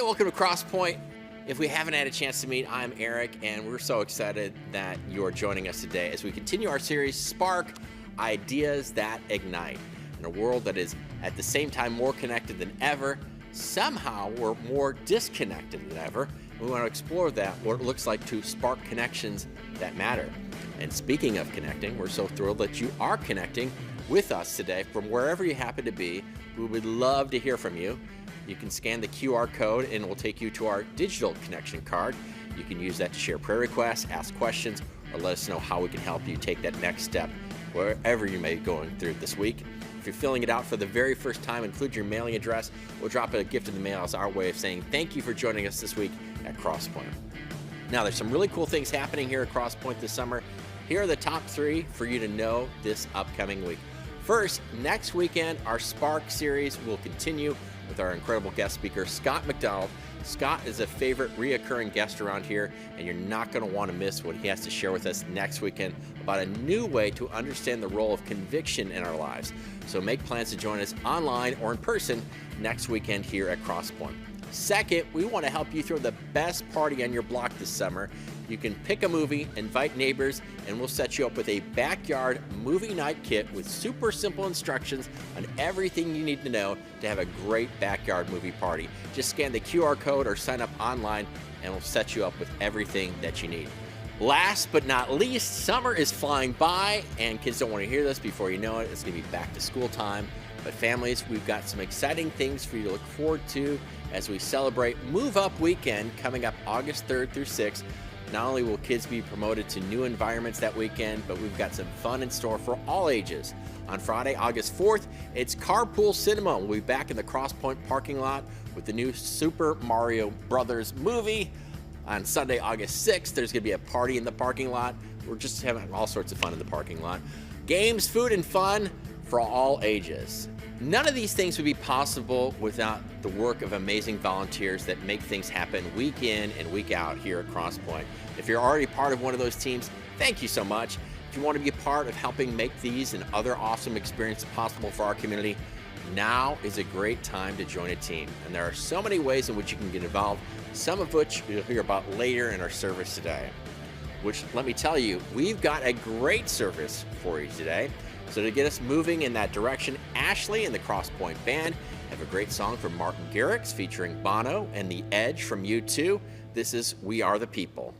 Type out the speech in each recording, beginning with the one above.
welcome to Crosspoint. If we haven't had a chance to meet, I'm Eric, and we're so excited that you're joining us today as we continue our series, Spark, Ideas That Ignite. In a world that is at the same time more connected than ever, somehow we're more disconnected than ever. We want to explore that, what it looks like to spark connections that matter. And speaking of connecting, we're so thrilled that you are connecting with us today from wherever you happen to be. We would love to hear from you. You can scan the QR code and it will take you to our digital connection card. You can use that to share prayer requests, ask questions, or let us know how we can help you take that next step wherever you may be going through this week. If you're filling it out for the very first time, include your mailing address. We'll drop a gift in the mail as our way of saying thank you for joining us this week at Crosspoint. Now, there's some really cool things happening here at Crosspoint this summer. Here are the top 3 for you to know this upcoming week. First, next weekend, our Spark series will continue with our incredible guest speaker, Scott McDonald. Scott is a favorite reoccurring guest around here, and you're not going to want to miss what he has to share with us next weekend about a new way to understand the role of conviction in our lives. So make plans to join us online or in person next weekend here at Crosspoint. Second, we want to help you throw the best party on your block this summer. You can pick a movie, invite neighbors, and we'll set you up with a backyard movie night kit with super simple instructions on everything you need to know to have a great backyard movie party. Just scan the QR code or sign up online, and we'll set you up with everything that you need. Last but not least, summer is flying by, and kids don't want to hear this before you know it. It's going to be back to school time. But families, we've got some exciting things for you to look forward to as we celebrate Move Up Weekend coming up August 3rd through 6th. Not only will kids be promoted to new environments that weekend, but we've got some fun in store for all ages. On Friday, August 4th, it's Carpool Cinema. We'll be back in the Crosspoint parking lot with the new Super Mario Brothers movie. On Sunday, August 6th, there's going to be a party in the parking lot. We're just having all sorts of fun in the parking lot. Games, food, and fun for all ages. None of these things would be possible without the work of amazing volunteers that make things happen week in and week out here at Crosspoint. If you're already part of one of those teams, thank you so much. If you want to be a part of helping make these and other awesome experiences possible for our community, now is a great time to join a team. And there are so many ways in which you can get involved, some of which you'll hear about later in our service today. Which, let me tell you, we've got a great service for you today. So to get us moving in that direction, Ashley and the Crosspoint Band have a great song from Martin Garrix featuring Bono and The Edge from U2. This is We Are the People.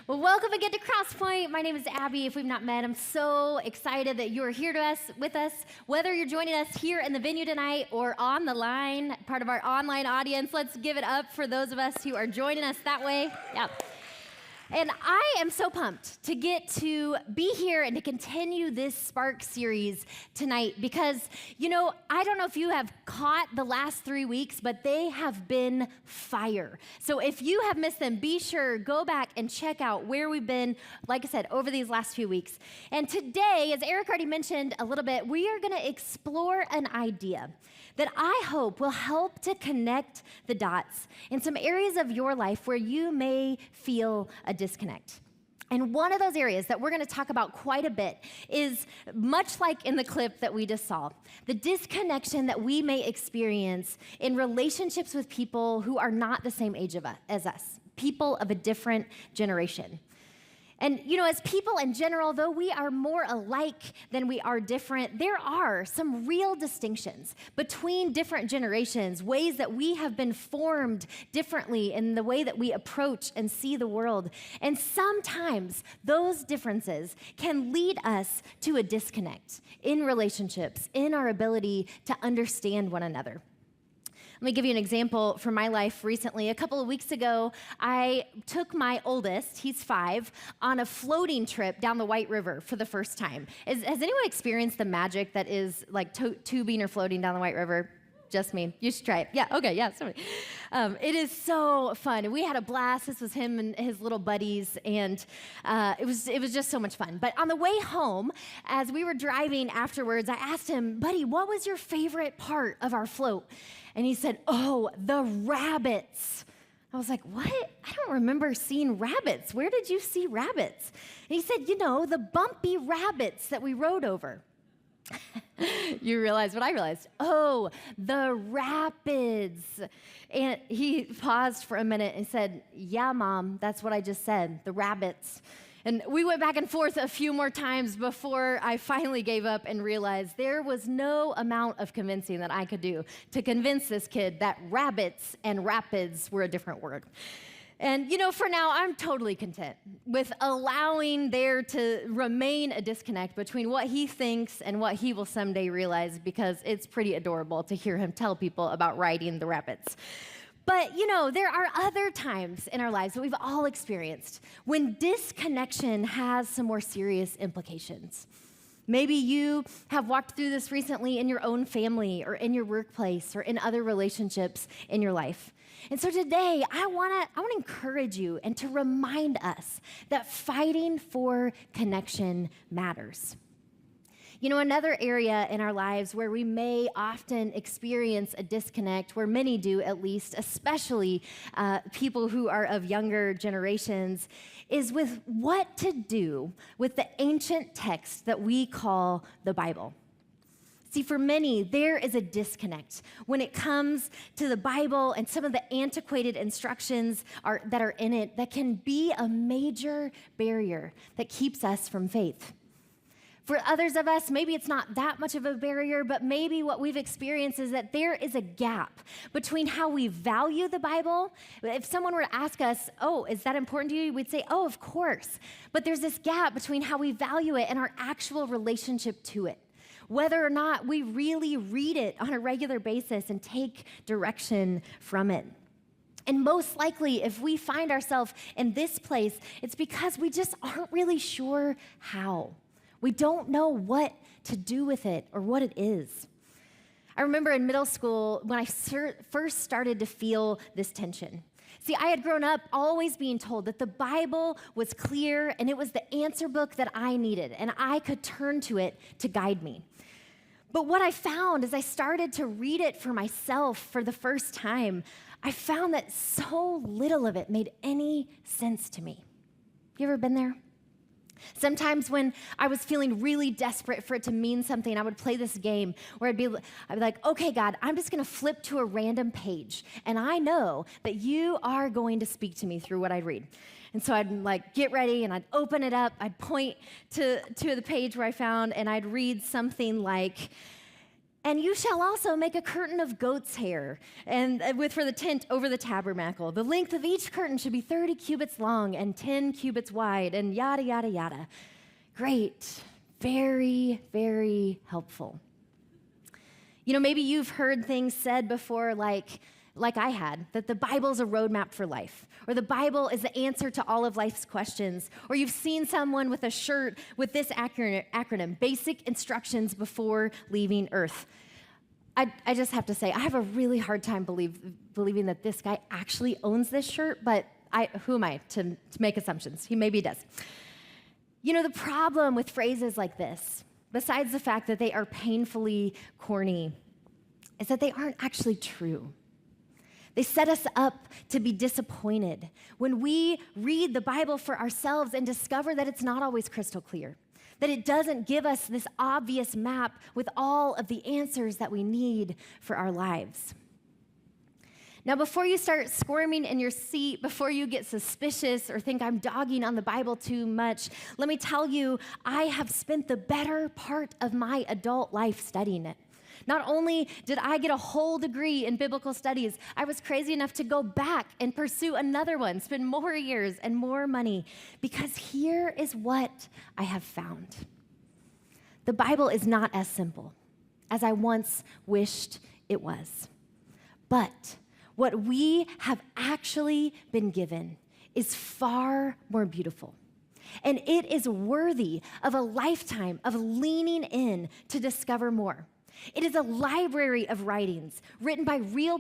Well, welcome again to Crosspoint. My name is Abbie. If we've not met, I'm so excited that you are here with us. Whether you're joining us here in the venue tonight or on the line, part of our online audience, let's give it up for those of us who are joining us that way. Yeah. And I am so pumped to get to be here and to continue this Spark series tonight because, I don't know if you have caught the last 3 weeks, but they have been fire. So if you have missed them, be sure, go back and check out where we've been, like I said, over these last few weeks. And today, as Eric already mentioned a little bit, we are going to explore an idea that I hope will help to connect the dots in some areas of your life where you may feel a disconnect. And one of those areas that we're going to talk about quite a bit is, much like in the clip that we just saw, the disconnection that we may experience in relationships with people who are not the same age as us, people of a different generation. And, as people in general, though we are more alike than we are different, there are some real distinctions between different generations, ways that we have been formed differently in the way that we approach and see the world. And sometimes those differences can lead us to a disconnect in relationships, in our ability to understand one another. Let me give you an example from my life recently. A couple of weeks ago, I took my oldest, he's 5, on a floating trip down the White River for the first time. Has anyone experienced the magic that is like tubing or floating down the White River? Just me. You should try it. Yeah, okay, yeah, somebody. It is so fun. We had a blast. This was him and his little buddies, and it was just so much fun. But on the way home, as we were driving afterwards, I asked him, buddy, what was your favorite part of our float? And he said, oh, the rabbits. I was like, what? I don't remember seeing rabbits. Where did you see rabbits? And he said, the bumpy rabbits that we rode over. You realize what I realized. Oh, the rapids. And he paused for a minute and said, yeah, Mom, that's what I just said, the rabbits. And we went back and forth a few more times before I finally gave up and realized there was no amount of convincing that I could do to convince this kid that rabbits and rapids were a different word. And, for now, I'm totally content with allowing there to remain a disconnect between what he thinks and what he will someday realize, because it's pretty adorable to hear him tell people about riding the rabbits. But, there are other times in our lives that we've all experienced when disconnection has some more serious implications. Maybe you have walked through this recently in your own family or in your workplace or in other relationships in your life. And so today, I want to encourage you and to remind us that fighting for connection matters. Another area in our lives where we may often experience a disconnect, where many do at least, especially people who are of younger generations, is with what to do with the ancient text that we call the Bible. See, for many, there is a disconnect when it comes to the Bible and some of the antiquated instructions that are in it that can be a major barrier that keeps us from faith. For others of us, maybe it's not that much of a barrier, but maybe what we've experienced is that there is a gap between how we value the Bible. If someone were to ask us, oh, is that important to you? We'd say, oh, of course. But there's this gap between how we value it and our actual relationship to it, whether or not we really read it on a regular basis and take direction from it. And most likely, if we find ourselves in this place, it's because we just aren't really sure how. We don't know what to do with it or what it is. I remember in middle school when I first started to feel this tension. See, I had grown up always being told that the Bible was clear and it was the answer book that I needed, and I could turn to it to guide me. But what I found as I started to read it for myself for the first time, I found that so little of it made any sense to me. You ever been there? Sometimes when I was feeling really desperate for it to mean something, I would play this game where I'd be like, okay, God, I'm just going to flip to a random page, and I know that you are going to speak to me through what I read. And so I'd get ready, and I'd open it up, I'd point to the page where I found, and I'd read something like, And you shall also make a curtain of goat's hair and for the tent over the tabernacle. The length of each curtain should be 30 cubits long and 10 cubits wide, and yada, yada, yada. Great. Very, very helpful. You know, maybe you've heard things said before like I had, that the Bible's a roadmap for life, or the Bible is the answer to all of life's questions, or you've seen someone with a shirt with this acronym, basic instructions before leaving Earth. I just have to say, I have a really hard time believing that this guy actually owns this shirt, but who am I to make assumptions? Maybe he does. You know, the problem with phrases like this, besides the fact that they are painfully corny, is that they aren't actually true. They set us up to be disappointed when we read the Bible for ourselves and discover that it's not always crystal clear, that it doesn't give us this obvious map with all of the answers that we need for our lives. Now, before you start squirming in your seat, before you get suspicious or think I'm dogging on the Bible too much, let me tell you, I have spent the better part of my adult life studying it. Not only did I get a whole degree in biblical studies, I was crazy enough to go back and pursue another one, spend more years and more money, because here is what I have found. The Bible is not as simple as I once wished it was. But what we have actually been given is far more beautiful. And it is worthy of a lifetime of leaning in to discover more. It is a library of writings written by real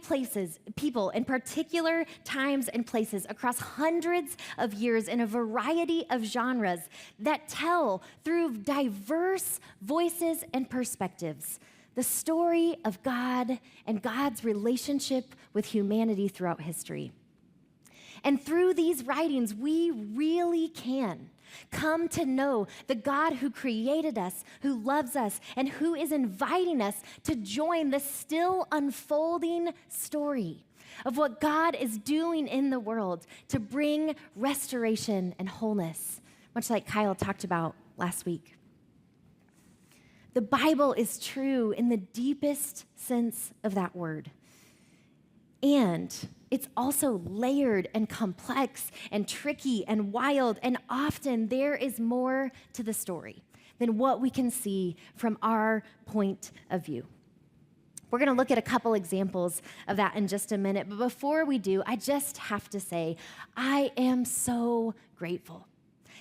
people in particular times and places across hundreds of years in a variety of genres that tell through diverse voices and perspectives the story of God and God's relationship with humanity throughout history. And through these writings, we really can come to know the God who created us, who loves us, and who is inviting us to join the still unfolding story of what God is doing in the world to bring restoration and wholeness, much like Kyle talked about last week. The Bible is true in the deepest sense of that word. And it's also layered and complex and tricky and wild, and often there is more to the story than what we can see from our point of view. We're going to look at a couple examples of that in just a minute, but before we do, I just have to say, I am so grateful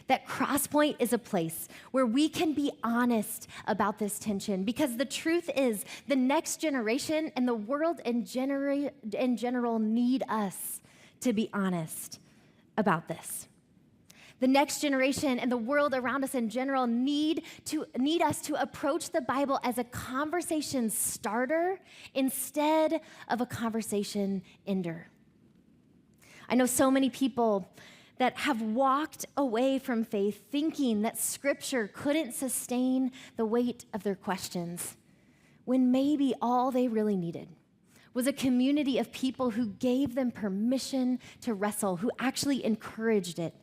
that Crosspoint is a place where we can be honest about this tension, because the truth is the next generation and the world in general need us to be honest about this. The next generation and the world around us in general need us to approach the Bible as a conversation starter instead of a conversation ender. I know so many people that have walked away from faith thinking that Scripture couldn't sustain the weight of their questions, when maybe all they really needed was a community of people who gave them permission to wrestle, who actually encouraged it,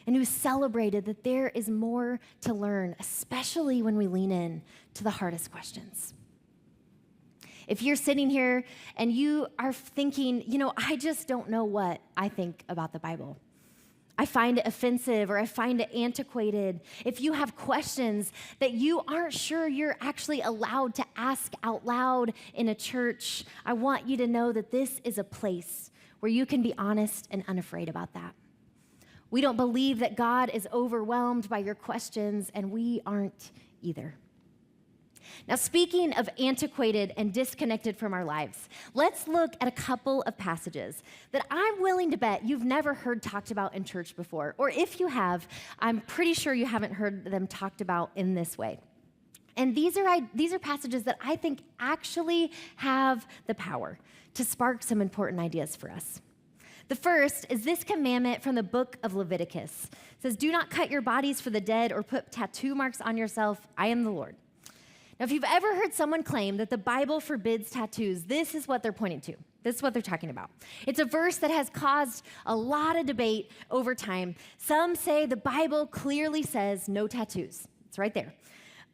and who celebrated that there is more to learn, especially when we lean in to the hardest questions. If you're sitting here and you are thinking, I just don't know what I think about the Bible, I find it offensive or I find it antiquated. If you have questions that you aren't sure you're actually allowed to ask out loud in a church, I want you to know that this is a place where you can be honest and unafraid about that. We don't believe that God is overwhelmed by your questions, and we aren't either. Now, speaking of antiquated and disconnected from our lives, let's look at a couple of passages that I'm willing to bet you've never heard talked about in church before. Or if you have, I'm pretty sure you haven't heard them talked about in this way. And these are passages that I think actually have the power to spark some important ideas for us. The first is this commandment from the book of Leviticus. It says, "Do not cut your bodies for the dead or put tattoo marks on yourself. I am the Lord." Now, if you've ever heard someone claim that the Bible forbids tattoos, this is what they're pointing to. This is what they're talking about. It's a verse that has caused a lot of debate over time. Some say the Bible clearly says no tattoos. It's right there.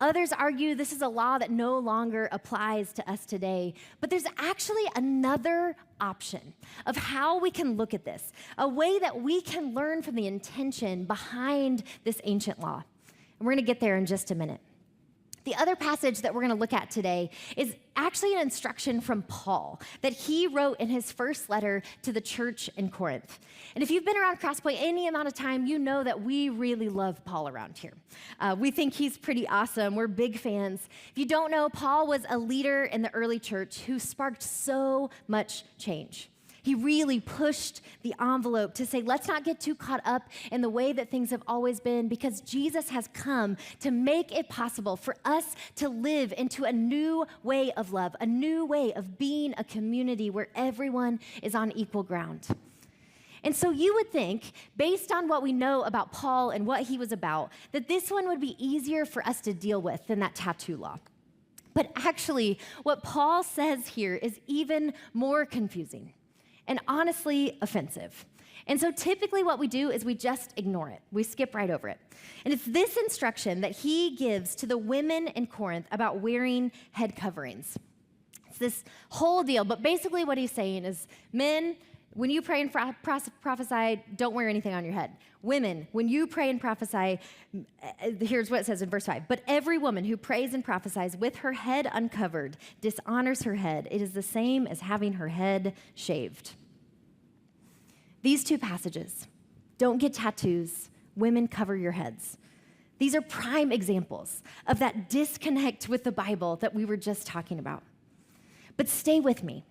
Others argue this is a law that no longer applies to us today. But there's actually another option of how we can look at this, a way that we can learn from the intention behind this ancient law. And we're going to get there in just a minute. The other passage that we're going to look at today is actually an instruction from Paul that he wrote in his first letter to the church in Corinth. And if you've been around Crosspoint any amount of time, you know that we really love Paul around here. We think he's pretty awesome. We're big fans. If you don't know, Paul was a leader in the early church who sparked so much change. He really pushed the envelope to say, let's not get too caught up in the way that things have always been, because Jesus has come to make it possible for us to live into a new way of love, a new way of being a community where everyone is on equal ground. And so you would think, based on what we know about Paul and what he was about, that this one would be easier for us to deal with than that tattoo law. But actually, what Paul says here is even more confusing and honestly offensive. And so typically what we do is we just ignore it. We skip right over it. And it's this instruction that he gives to the women in Corinth about wearing head coverings. It's this whole deal, but basically what he's saying is, men, when you pray and prophesy, don't wear anything on your head. Women, when you pray and prophesy, here's what it says in verse 5. But every woman who prays and prophesies with her head uncovered dishonors her head. It is the same as having her head shaved. These two passages, don't get tattoos, women cover your heads. These are prime examples of that disconnect with the Bible that we were just talking about. But stay with me.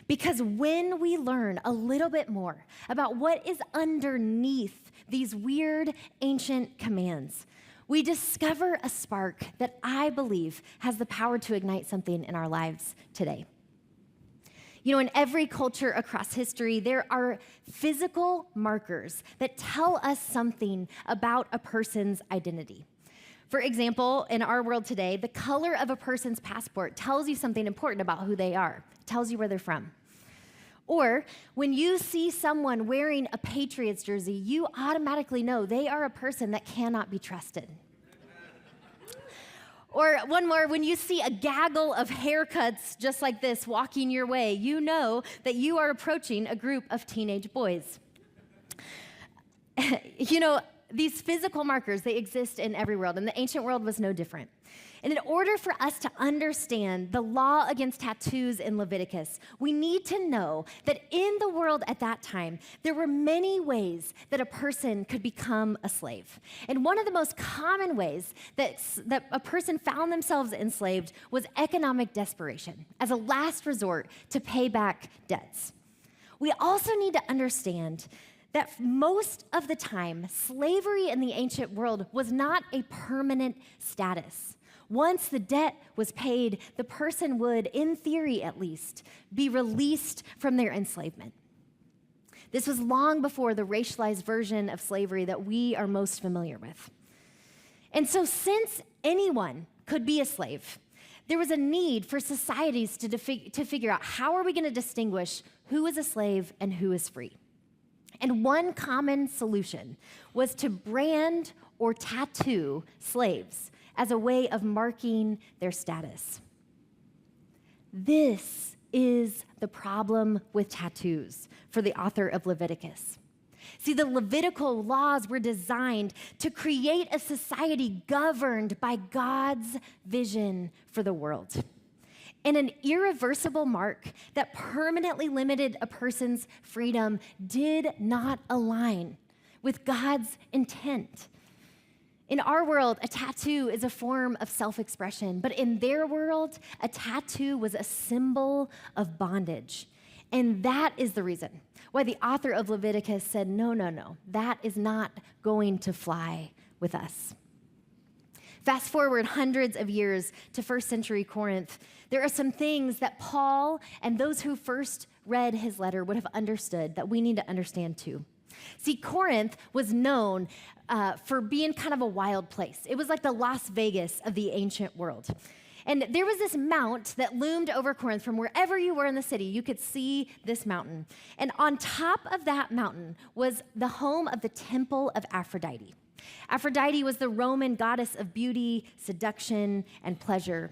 Because when we learn a little bit more about what is underneath these weird ancient commands, we discover a spark that I believe has the power to ignite something in our lives today. You know, in every culture across history, there are physical markers that tell us something about a person's identity. For example, in our world today, the color of a person's passport tells you something important about who they are. It tells you where they're from. Or when you see someone wearing a Patriots jersey, you automatically know they are a person that cannot be trusted. Or one more, when you see a gaggle of haircuts just like this walking your way, you know that you are approaching a group of teenage boys. You know, these physical markers, they exist in every world, and the ancient world was no different. And in order for us to understand the law against tattoos in Leviticus, we need to know that in the world at that time, there were many ways that a person could become a slave. And one of the most common ways that a person found themselves enslaved was economic desperation, as a last resort to pay back debts. We also need to understand that most of the time, slavery in the ancient world was not a permanent status. Once the debt was paid, the person would, in theory at least, be released from their enslavement. This was long before the racialized version of slavery that we are most familiar with. And so since anyone could be a slave, there was a need for societies to figure out, how are we going to distinguish who is a slave and who is free? And one common solution was to brand or tattoo slaves as a way of marking their status. This is the problem with tattoos for the author of Leviticus. See, the Levitical laws were designed to create a society governed by God's vision for the world. And an irreversible mark that permanently limited a person's freedom did not align with God's intent. In our world, a tattoo is a form of self-expression, but in their world, a tattoo was a symbol of bondage. And that is the reason why the author of Leviticus said, no, that is not going to fly with us. Fast forward hundreds of years to first century Corinth, there are some things that Paul and those who first read his letter would have understood that we need to understand too. See, Corinth was known for being kind of a wild place. It was like the Las Vegas of the ancient world. And there was this mount that loomed over Corinth. From wherever you were in the city, you could see this mountain. And on top of that mountain was the home of the temple of Aphrodite. Aphrodite was the Roman goddess of beauty, seduction, and pleasure.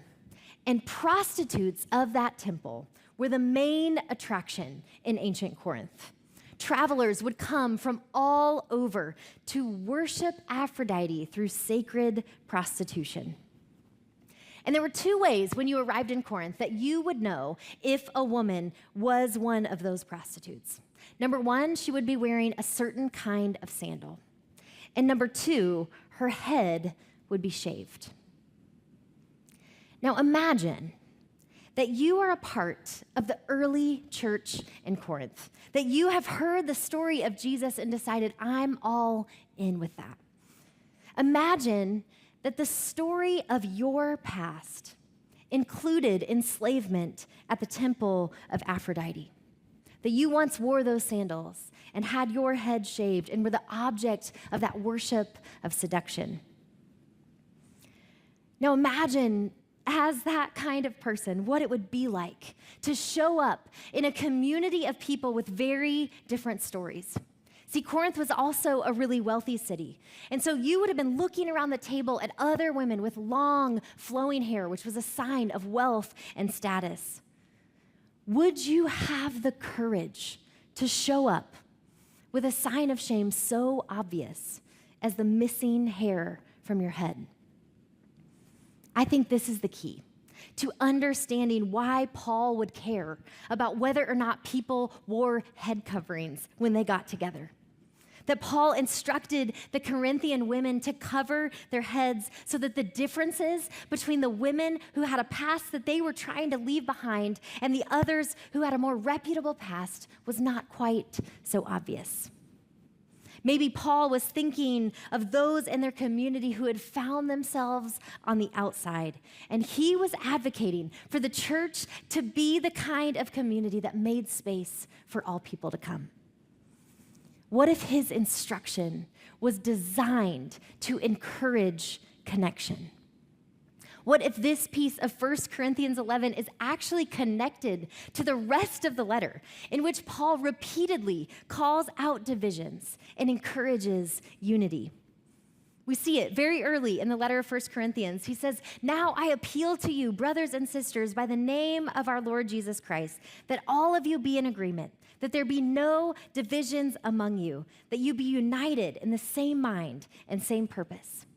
And prostitutes of that temple were the main attraction in ancient Corinth. Travelers would come from all over to worship Aphrodite through sacred prostitution. And there were two ways when you arrived in Corinth that you would know if a woman was one of those prostitutes. Number one, she would be wearing a certain kind of sandal. And number two, her head would be shaved. Now imagine that you are a part of the early church in Corinth, that you have heard the story of Jesus and decided, I'm all in with that. Imagine that the story of your past included enslavement at the temple of Aphrodite, that you once wore those sandals and had your head shaved and were the object of that worship of seduction. Now imagine, as that kind of person, what it would be like to show up in a community of people with very different stories. See, Corinth was also a really wealthy city. And so you would have been looking around the table at other women with long, flowing hair, which was a sign of wealth and status. Would you have the courage to show up with a sign of shame so obvious as the missing hair from your head? I think this is the key to understanding why Paul would care about whether or not people wore head coverings when they got together. That Paul instructed the Corinthian women to cover their heads so that the differences between the women who had a past that they were trying to leave behind and the others who had a more reputable past was not quite so obvious. Maybe Paul was thinking of those in their community who had found themselves on the outside, and he was advocating for the church to be the kind of community that made space for all people to come. What if his instruction was designed to encourage connection? What if this piece of 1 Corinthians 11 is actually connected to the rest of the letter, in which Paul repeatedly calls out divisions and encourages unity? We see it very early in the letter of 1 Corinthians. He says, "Now I appeal to you, brothers and sisters, by the name of our Lord Jesus Christ, that all of you be in agreement, that there be no divisions among you, that you be united in the same mind and same purpose."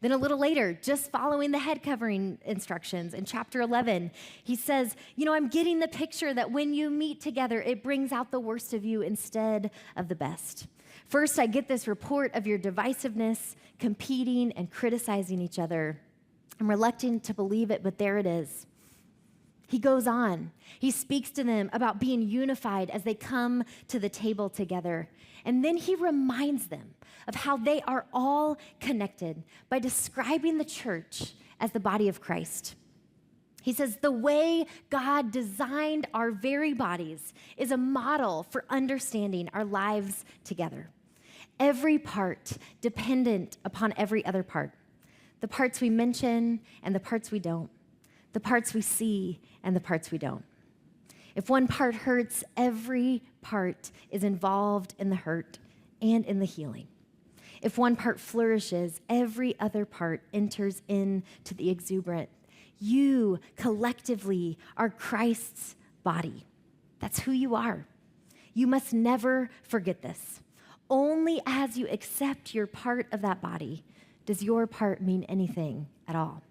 Then a little later, just following the head covering instructions in chapter 11, he says, I'm getting the picture that when you meet together, it brings out the worst of you instead of the best. First, I get this report of your divisiveness, competing and criticizing each other. I'm reluctant to believe it, but there it is. He goes on. He speaks to them about being unified as they come to the table together. And then he reminds them of how they are all connected by describing the church as the body of Christ. He says, the way God designed our very bodies is a model for understanding our lives together. Every part dependent upon every other part. The parts we mention and the parts we don't. The parts we see and the parts we don't. If one part hurts, every part is involved in the hurt and in the healing. If one part flourishes, every other part enters into the exuberant. You collectively are Christ's body. That's who you are. You must never forget this. Only as you accept your part of that body does your part mean anything at all.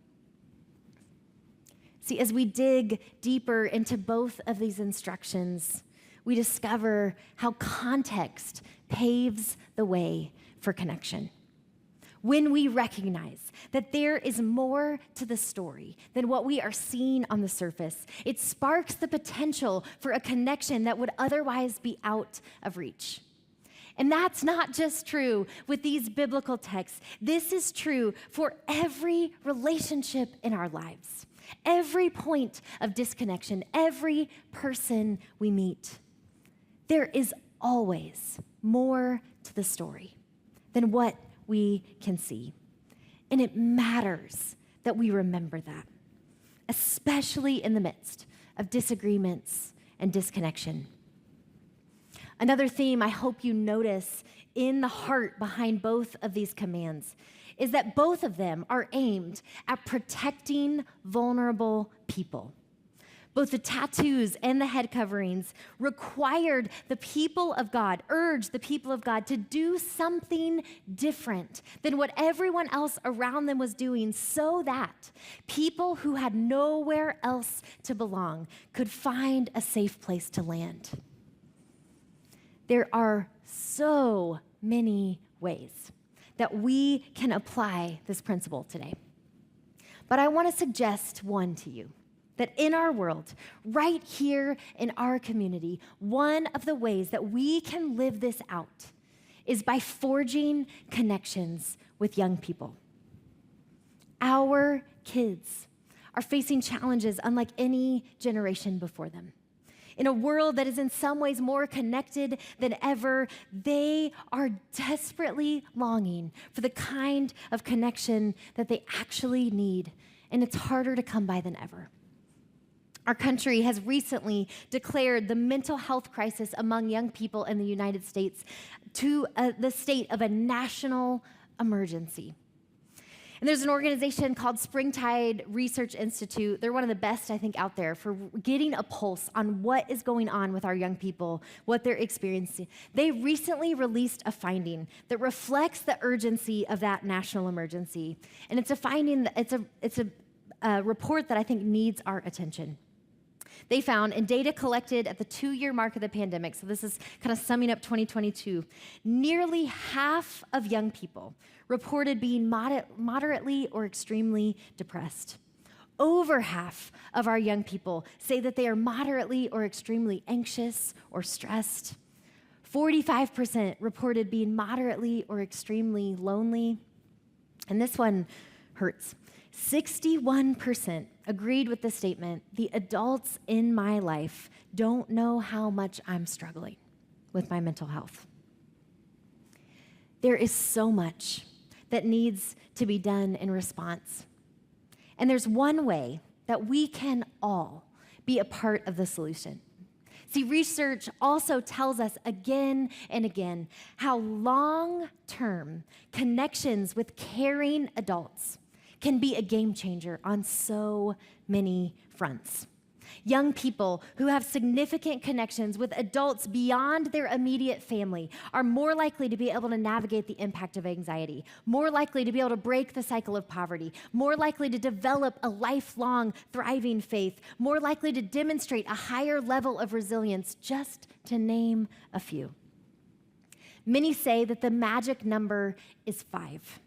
See, as we dig deeper into both of these instructions, we discover how context paves the way for connection. When we recognize that there is more to the story than what we are seeing on the surface, it sparks the potential for a connection that would otherwise be out of reach. And that's not just true with these biblical texts. This is true for every relationship in our lives. Every point of disconnection, every person we meet, there is always more to the story than what we can see. And it matters that we remember that, especially in the midst of disagreements and disconnection. Another theme I hope you notice in the heart behind both of these commands is that both of them are aimed at protecting vulnerable people. Both the tattoos and the head coverings required the people of God, urged the people of God to do something different than what everyone else around them was doing so that people who had nowhere else to belong could find a safe place to land. There are so many ways that we can apply this principle today. But I want to suggest one to you. That in our world, right here in our community, one of the ways that we can live this out is by forging connections with young people. Our kids are facing challenges unlike any generation before them. In a world that is in some ways more connected than ever, they are desperately longing for the kind of connection that they actually need, and it's harder to come by than ever. Our country has recently declared the mental health crisis among young people in the United States to the state of a national emergency. And there's an organization called Springtide Research Institute. They're one of the best, I think, out there for getting a pulse on what is going on with our young people, what they're experiencing. They recently released a finding that reflects the urgency of that national emergency. And it's a finding, it's a report that I think needs our attention. They found in data collected at the 2-year mark of the pandemic, so this is kind of summing up 2022, nearly half of young people reported being moderately or extremely depressed. Over half of our young people say that they are moderately or extremely anxious or stressed. 45% reported being moderately or extremely lonely. And this one hurts. 61% agreed with the statement, the adults in my life don't know how much I'm struggling with my mental health. There is so much that needs to be done in response. And there's one way that we can all be a part of the solution. See, research also tells us again and again how long-term connections with caring adults can be a game changer on so many fronts. Young people who have significant connections with adults beyond their immediate family are more likely to be able to navigate the impact of anxiety, more likely to be able to break the cycle of poverty, more likely to develop a lifelong, thriving faith, more likely to demonstrate a higher level of resilience, just to name a few. Many say that the magic number is 5.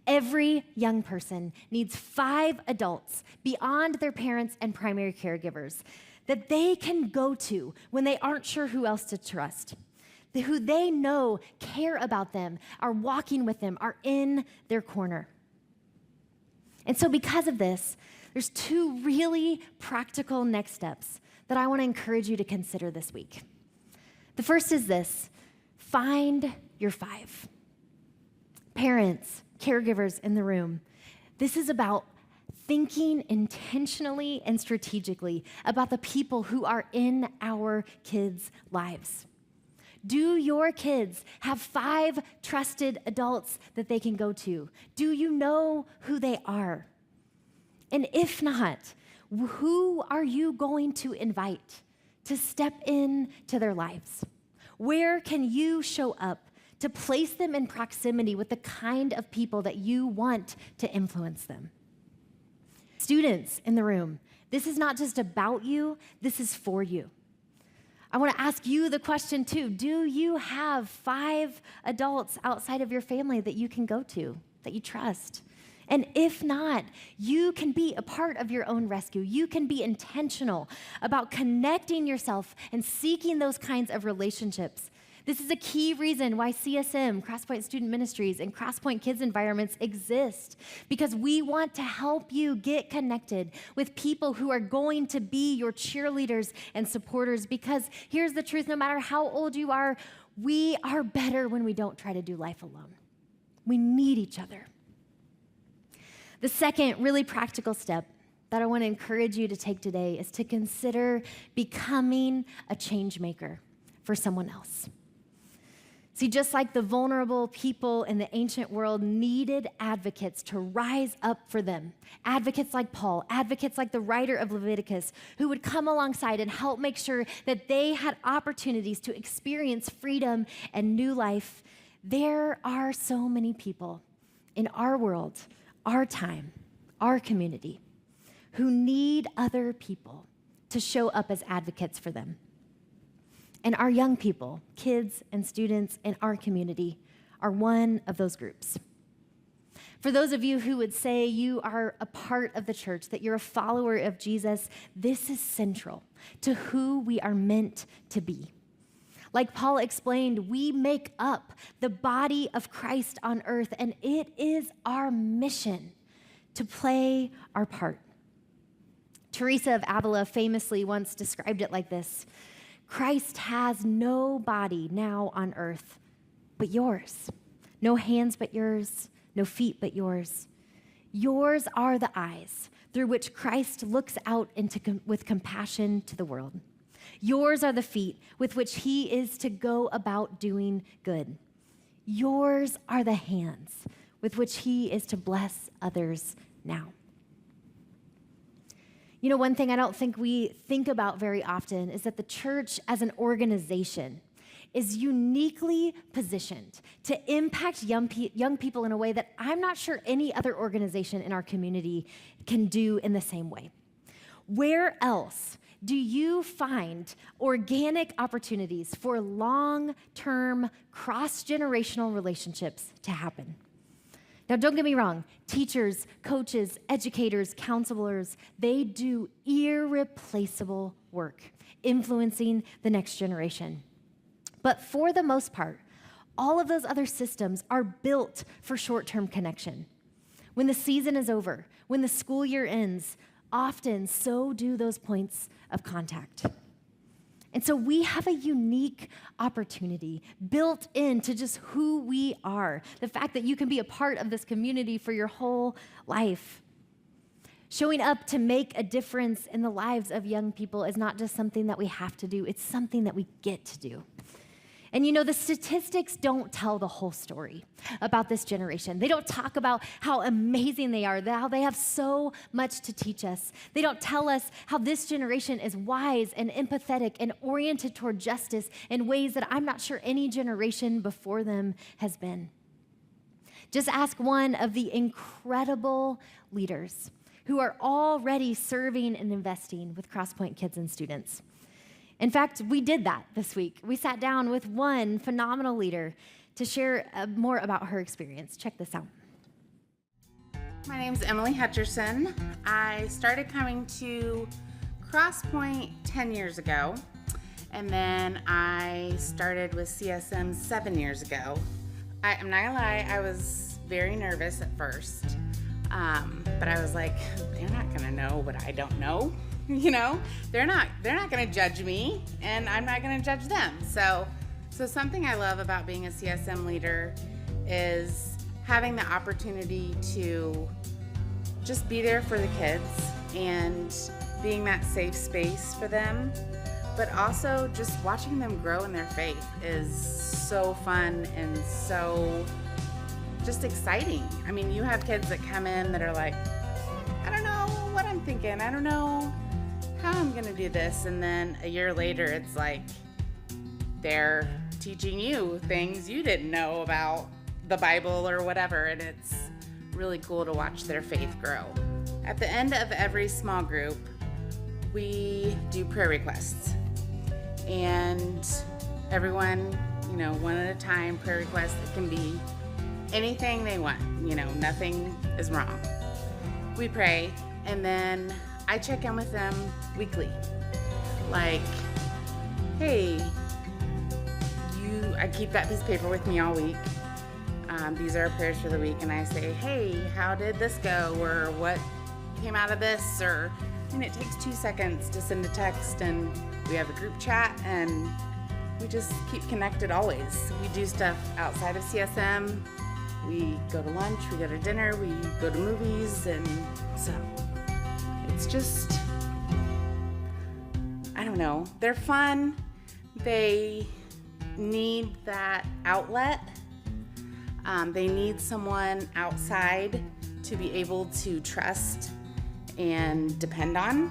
Every young person needs 5 adults beyond their parents and primary caregivers that they can go to when they aren't sure who else to trust, who they know care about them, are walking with them, are in their corner. And so because of this, there's 2 really practical next steps that I want to encourage you to consider this week. The first is this: find your 5. Parents, caregivers in the room, this is about thinking intentionally and strategically about the people who are in our kids' lives. Do your kids have 5 trusted adults that they can go to? Do you know who they are? And if not, who are you going to invite to step into their lives? Where can you show up to place them in proximity with the kind of people that you want to influence them? Students in the room, this is not just about you, this is for you. I want to ask you the question too. Do you have 5 adults outside of your family that you can go to, that you trust? And if not, you can be a part of your own rescue. You can be intentional about connecting yourself and seeking those kinds of relationships. This is a key reason why CSM, Crosspoint Student Ministries, and Crosspoint Kids Environments exist, because we want to help you get connected with people who are going to be your cheerleaders and supporters, because here's the truth: no matter how old you are, we are better when we don't try to do life alone. We need each other. The second really practical step that I want to encourage you to take today is to consider becoming a change maker for someone else. See, just like the vulnerable people in the ancient world needed advocates to rise up for them, advocates like Paul, advocates like the writer of Leviticus, who would come alongside and help make sure that they had opportunities to experience freedom and new life, there are so many people in our world, our time, our community, who need other people to show up as advocates for them. And our young people, kids and students in our community, are one of those groups. For those of you who would say you are a part of the church, that you're a follower of Jesus, this is central to who we are meant to be. Like Paul explained, we make up the body of Christ on earth, and it is our mission to play our part. Teresa of Avila famously once described it like this: Christ has no body now on earth but yours, no hands but yours, no feet but yours. Yours are the eyes through which Christ looks out with compassion to the world. Yours are the feet with which he is to go about doing good. Yours are the hands with which he is to bless others now. You know, one thing I don't think we think about very often is that the church as an organization is uniquely positioned to impact young people in a way that I'm not sure any other organization in our community can do in the same way. Where else do you find organic opportunities for long-term, cross-generational relationships to happen? Now, don't get me wrong, teachers, coaches, educators, counselors, they do irreplaceable work influencing the next generation. But for the most part, all of those other systems are built for short-term connection. When the season is over, when the school year ends, often so do those points of contact. And so we have a unique opportunity built into just who we are, the fact that you can be a part of this community for your whole life. Showing up to make a difference in the lives of young people is not just something that we have to do, it's something that we get to do. And you know, the statistics don't tell the whole story about this generation. They don't talk about how amazing they are, how they have so much to teach us. They don't tell us how this generation is wise and empathetic and oriented toward justice in ways that I'm not sure any generation before them has been. Just ask one of the incredible leaders who are already serving and investing with Crosspoint kids and students. In fact, we did that this week. We sat down with one phenomenal leader to share more about her experience. Check this out. My name's Emily Hutcherson. I started coming to Crosspoint 10 years ago, and then I started with CSM 7 years ago. I'm not gonna lie, I was very nervous at first, but I was like, they're not gonna know what I don't know. You know, they're not going to judge me, and I'm not going to judge them. So something I love about being a CSM leader is having the opportunity to just be there for the kids and being that safe space for them, but also just watching them grow in their faith is so fun and so just exciting. I mean, you have kids that come in that are like, I don't know what I'm thinking. I don't know how I'm gonna do this, and then a year later it's like they're teaching you things you didn't know about the Bible or whatever, and it's really cool to watch their faith grow. At the end of every small group, we do prayer requests, and everyone, you know, one at a time, prayer requests. It can be anything they want, you know, nothing is wrong. We pray, and then I check in with them weekly. Like, hey, I keep that piece of paper with me all week. These are our prayers for the week, and I say, hey, how did this go? Or what came out of this? Or, and it takes 2 seconds to send a text, and we have a group chat, and we just keep connected always. We do stuff outside of CSM. We go to lunch, we go to dinner, we go to movies, and so it's just, I don't know, they're fun. They need that outlet. They need someone outside to be able to trust and depend on.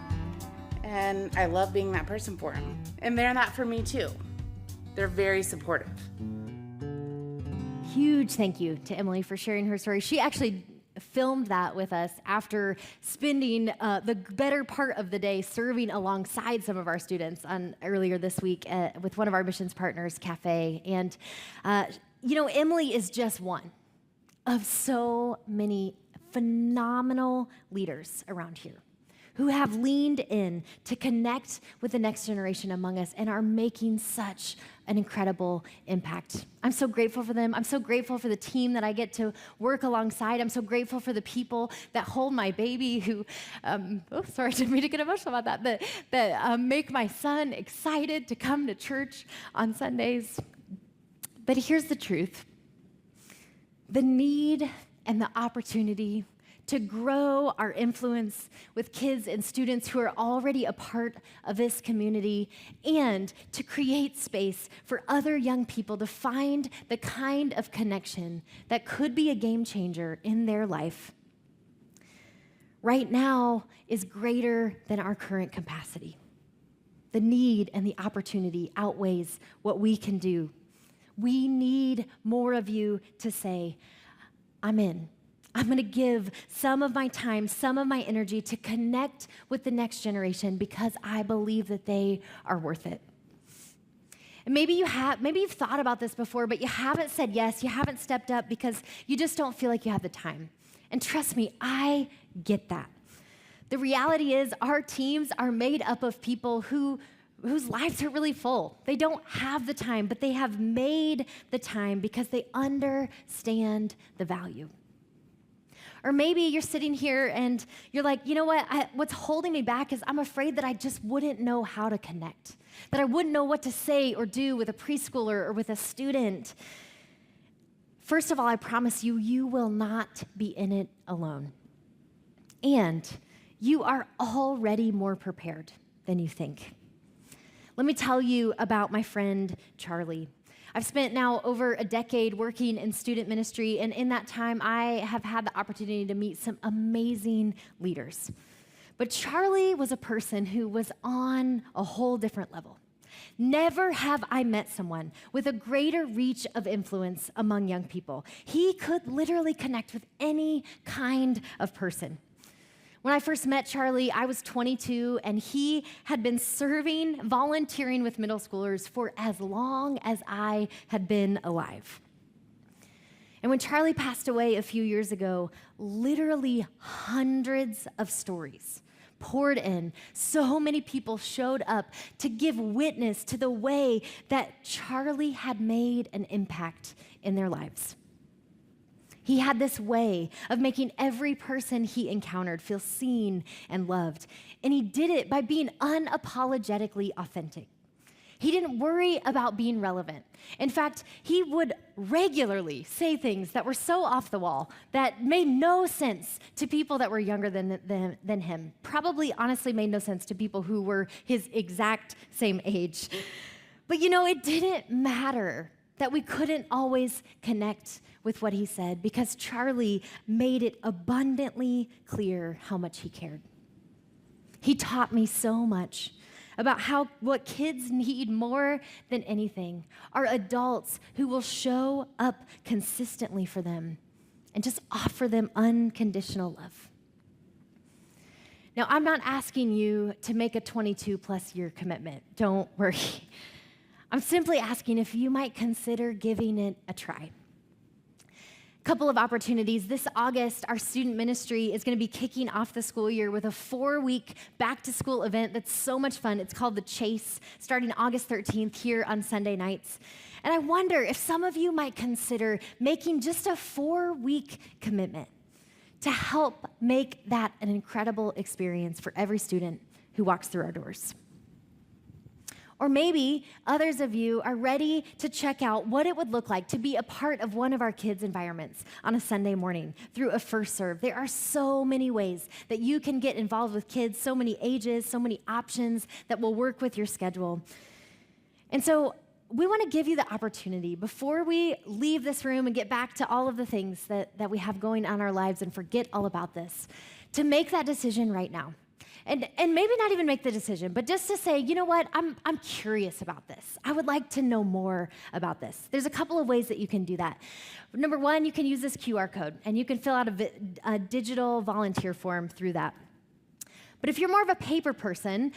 And I love being that person for them. And they're that for me too. They're very supportive. Huge thank you to Emily for sharing her story. She actually filmed that with us after spending the better part of the day serving alongside some of our students earlier this week with one of our missions partners, Cafe. And, Emily is just one of so many phenomenal leaders around here who have leaned in to connect with the next generation among us and are making such an incredible impact. I'm so grateful for them. I'm so grateful for the team that I get to work alongside. I'm so grateful for the people that hold my baby who, sorry, I didn't mean to get emotional about that, that make my son excited to come to church on Sundays. But here's the truth. The need and the opportunity to grow our influence with kids and students who are already a part of this community, and to create space for other young people to find the kind of connection that could be a game changer in their life, right now is greater than our current capacity. The need and the opportunity outweighs what we can do. We need more of you to say, I'm in. I'm going to give some of my time, some of my energy to connect with the next generation because I believe that they are worth it. And maybe you've thought about this before, but you haven't said yes, you haven't stepped up because you just don't feel like you have the time. And trust me, I get that. The reality is our teams are made up of people whose lives are really full. They don't have the time, but they have made the time because they understand the value. Or maybe you're sitting here and you're like, you know what? What's holding me back is I'm afraid that I just wouldn't know how to connect, that I wouldn't know what to say or do with a preschooler or with a student. First of all, I promise you, you will not be in it alone. And you are already more prepared than you think. Let me tell you about my friend, Charlie. I've spent now over a decade working in student ministry, and in that time, I have had the opportunity to meet some amazing leaders. But Charlie was a person who was on a whole different level. Never have I met someone with a greater reach of influence among young people. He could literally connect with any kind of person. When I first met Charlie, I was 22, and he had been volunteering with middle schoolers for as long as I had been alive. And when Charlie passed away a few years ago, literally hundreds of stories poured in. So many people showed up to give witness to the way that Charlie had made an impact in their lives. He had this way of making every person he encountered feel seen and loved. And he did it by being unapologetically authentic. He didn't worry about being relevant. In fact, he would regularly say things that were so off the wall that made no sense to people that were younger than him. Probably honestly made no sense to people who were his exact same age. But it didn't matter that we couldn't always connect with what he said because Charlie made it abundantly clear how much he cared. He taught me so much about what kids need more than anything are adults who will show up consistently for them and just offer them unconditional love. Now, I'm not asking you to make a 22-plus year commitment. Don't worry. I'm simply asking if you might consider giving it a try. Couple of opportunities. This August, our student ministry is going to be kicking off the school year with a 4-week back-to-school event that's so much fun. It's called The Chase, starting August 13th here on Sunday nights. And I wonder if some of you might consider making just a 4-week commitment to help make that an incredible experience for every student who walks through our doors. Or maybe others of you are ready to check out what it would look like to be a part of one of our kids' environments on a Sunday morning through a First Serve. There are so many ways that you can get involved with kids, so many ages, so many options that will work with your schedule. And so we want to give you the opportunity before we leave this room and get back to all of the things that we have going on in our lives and forget all about this, to make that decision right now. And maybe not even make the decision, but just to say, you know what, I'm curious about this. I would like to know more about this. There's a couple of ways that you can do that. Number one, you can use this QR code, and you can fill out a digital volunteer form through that. But if you're more of a paper person,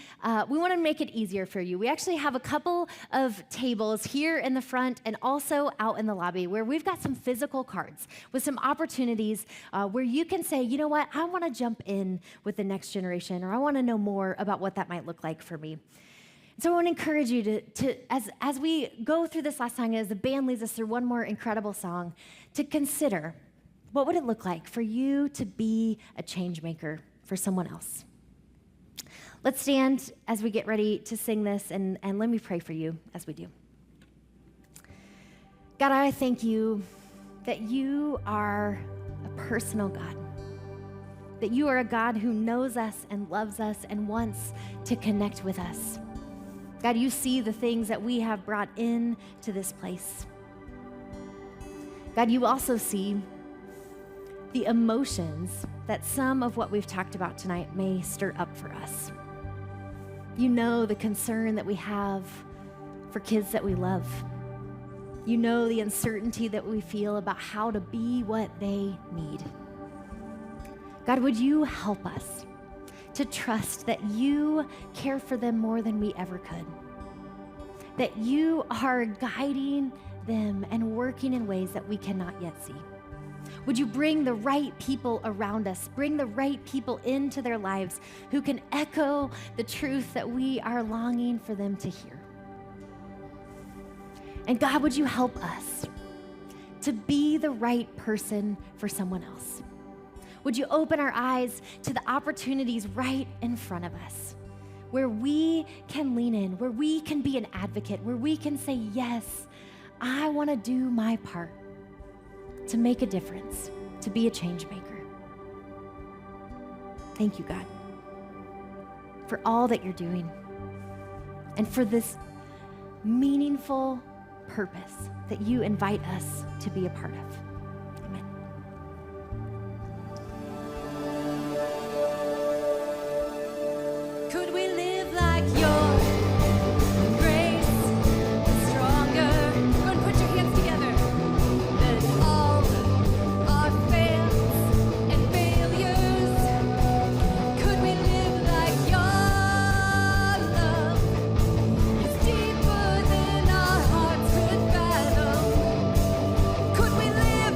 we want to make it easier for you. We actually have a couple of tables here in the front and also out in the lobby where we've got some physical cards with some opportunities where you can say, you know what, I want to jump in with the next generation, or I want to know more about what that might look like for me. So I want to encourage you to as we go through this last song, as the band leads us through one more incredible song, to consider what would it look like for you to be a change maker for someone else. Let's stand as we get ready to sing this, and let me pray for you as we do. God, I thank you that you are a personal God, that you are a God who knows us and loves us and wants to connect with us. God, you see the things that we have brought in to this place. God, you also see the emotions that some of what we've talked about tonight may stir up for us. You know the concern that we have for kids that we love. You know the uncertainty that we feel about how to be what they need. God, would you help us to trust that you care for them more than we ever could? That you are guiding them and working in ways that we cannot yet see. Would you bring the right people around us, bring the right people into their lives who can echo the truth that we are longing for them to hear? And God, would you help us to be the right person for someone else? Would you open our eyes to the opportunities right in front of us, where we can lean in, where we can be an advocate, where we can say, yes, I want to do my part to make a difference, to be a change maker. Thank you, God, for all that you're doing and for this meaningful purpose that you invite us to be a part of. Amen. Could we live like your grace is stronger? Go and put your hands together. Than all our fails and failures. Could we live like your love is deeper than our hearts could fathom? Could we live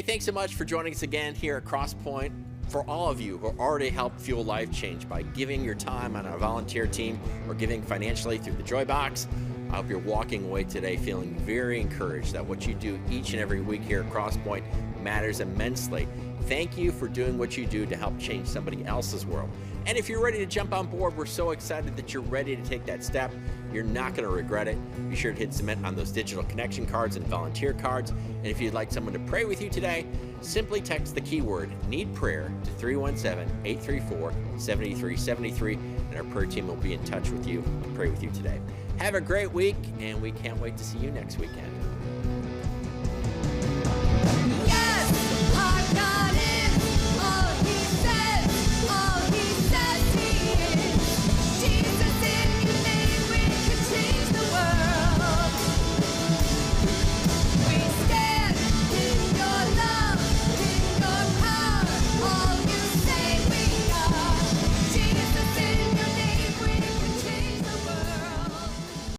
Hey, thanks so much for joining us again here at Crosspoint. For all of you who already helped fuel life change by giving your time on our volunteer team or giving financially through the Joy Box, I hope you're walking away today feeling very encouraged that what you do each and every week here at Crosspoint matters immensely. Thank you for doing what you do to help change somebody else's world. And if you're ready to jump on board, we're so excited that you're ready to take that step. You're not going to regret it. Be sure to hit submit on those digital connection cards and volunteer cards. And if you'd like someone to pray with you today, simply text the keyword "need prayer" to 317-834-7373, and our prayer team will be in touch with you to pray with you today. Have a great week, and we can't wait to see you next weekend.